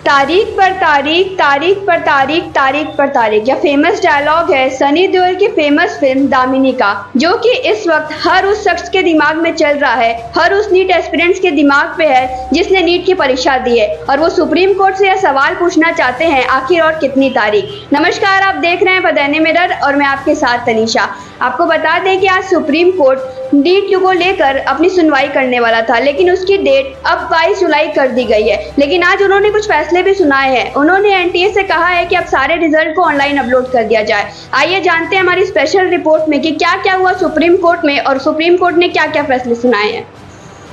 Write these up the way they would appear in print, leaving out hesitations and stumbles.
तारीख पर तारीख, तारीख पर तारीख, तारीख पर तारीख, यह फेमस डायलॉग है सनी देओल की फेमस फिल्म दामिनी का, जो कि इस वक्त हर उस शख्स के दिमाग में चल रहा है, हर उस नीट एस्पिरेंट्स के दिमाग पे है जिसने नीट की परीक्षा दी है और वो सुप्रीम कोर्ट से यह सवाल पूछना चाहते हैं, आखिर और कितनी तारीख। नमस्कार, आप देख रहे हैं बदैनी मिरर और मैं आपके साथ तनीषा। आपको बता दें कि आज सुप्रीम कोर्ट नीट को लेकर अपनी सुनवाई करने वाला था, लेकिन उसकी डेट अब 22 जुलाई कर दी गई है। लेकिन आज उन्होंने कुछ फैसले भी सुनाए हैं। उन्होंने एनटीए से कहा है कि अब सारे रिजल्ट को ऑनलाइन अपलोड कर दिया जाए। आइए जानते हैं हमारी स्पेशल रिपोर्ट में कि क्या क्या हुआ सुप्रीम कोर्ट में और सुप्रीम कोर्ट ने क्या क्या फैसले सुनाए हैं।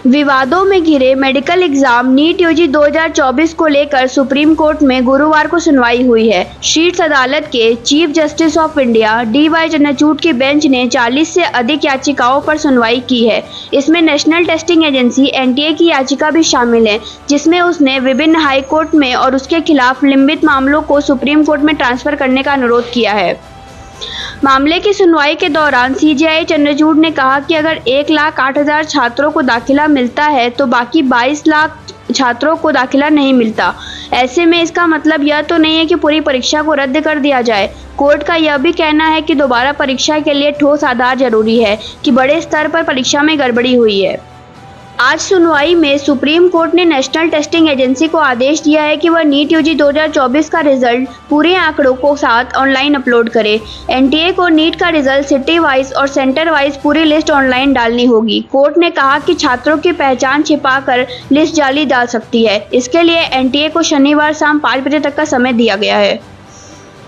विवादों में घिरे मेडिकल एग्जाम नीट यूजी 2024 को लेकर सुप्रीम कोर्ट में गुरुवार को सुनवाई हुई है। शीर्ष अदालत के chief justice of India DY Chandrachud की बेंच ने 40 से अधिक याचिकाओं पर सुनवाई की है। इसमें नेशनल टेस्टिंग एजेंसी NTA की याचिका भी शामिल है, जिसमें उसने विभिन्न हाई कोर्ट में और उसके खिलाफ लंबित मामलों को सुप्रीम कोर्ट में ट्रांसफर करने का अनुरोध किया है। मामले की सुनवाई के दौरान CJI चंद्रचूड़ ने कहा कि अगर 1,08,000 छात्रों को दाखिला मिलता है तो बाकी 22 लाख छात्रों को दाखिला नहीं मिलता। ऐसे में इसका मतलब यह तो नहीं है कि पूरी परीक्षा को रद्द कर दिया जाए। कोर्ट का यह भी कहना है कि दोबारा परीक्षा के लिए ठोस आधार जरूरी है कि बड़े स्तर पर परीक्षा में गड़बड़ी हुई है। आज सुनवाई में सुप्रीम कोर्ट ने नेशनल टेस्टिंग एजेंसी को आदेश दिया है कि वह नीट यूजी 2024 का रिजल्ट पूरे आंकड़ों को साथ ऑनलाइन अपलोड करे। NTA को नीट का रिजल्ट सिटी वाइज और सेंटर वाइज पूरी लिस्ट ऑनलाइन डालनी होगी। कोर्ट ने कहा कि छात्रों की पहचान छिपाकर लिस्ट जाली डाल सकती है। इसके लिए NTA को शनिवार शाम 5 बजे तक का समय दिया गया है।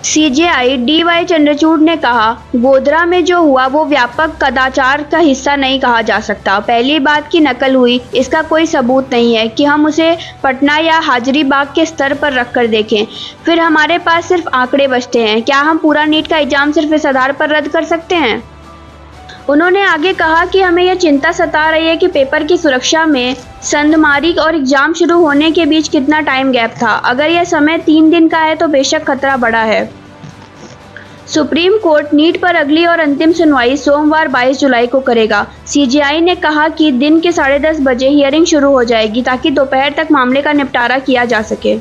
CJI DY चंद्रचूड़ ने कहा, गोधरा में जो हुआ वो व्यापक कदाचार का हिस्सा नहीं कहा जा सकता। पहली बात की नकल हुई, इसका कोई सबूत नहीं है कि हम उसे पटना या हाजरीबाग के स्तर पर रखकर देखें। फिर हमारे पास सिर्फ आंकड़े बचते हैं। क्या हम पूरा नीट का एग्जाम सिर्फ इस आधार पर रद्द कर सकते हैं? उन्होंने आगे कहा कि हमें यह चिंता सता रही है कि पेपर की सुरक्षा में संधमारी और एग्जाम शुरू होने के बीच कितना टाइम गैप था। अगर यह समय 3 दिन का है तो बेशक खतरा बड़ा है। सुप्रीम कोर्ट नीट पर अगली और अंतिम सुनवाई सोमवार 22 जुलाई को करेगा। CJI ने कहा कि दिन के 10:30 बजे हियरिंग शुरू हो जाएगी ताकि दोपहर तक मामले का निपटारा किया जा सके।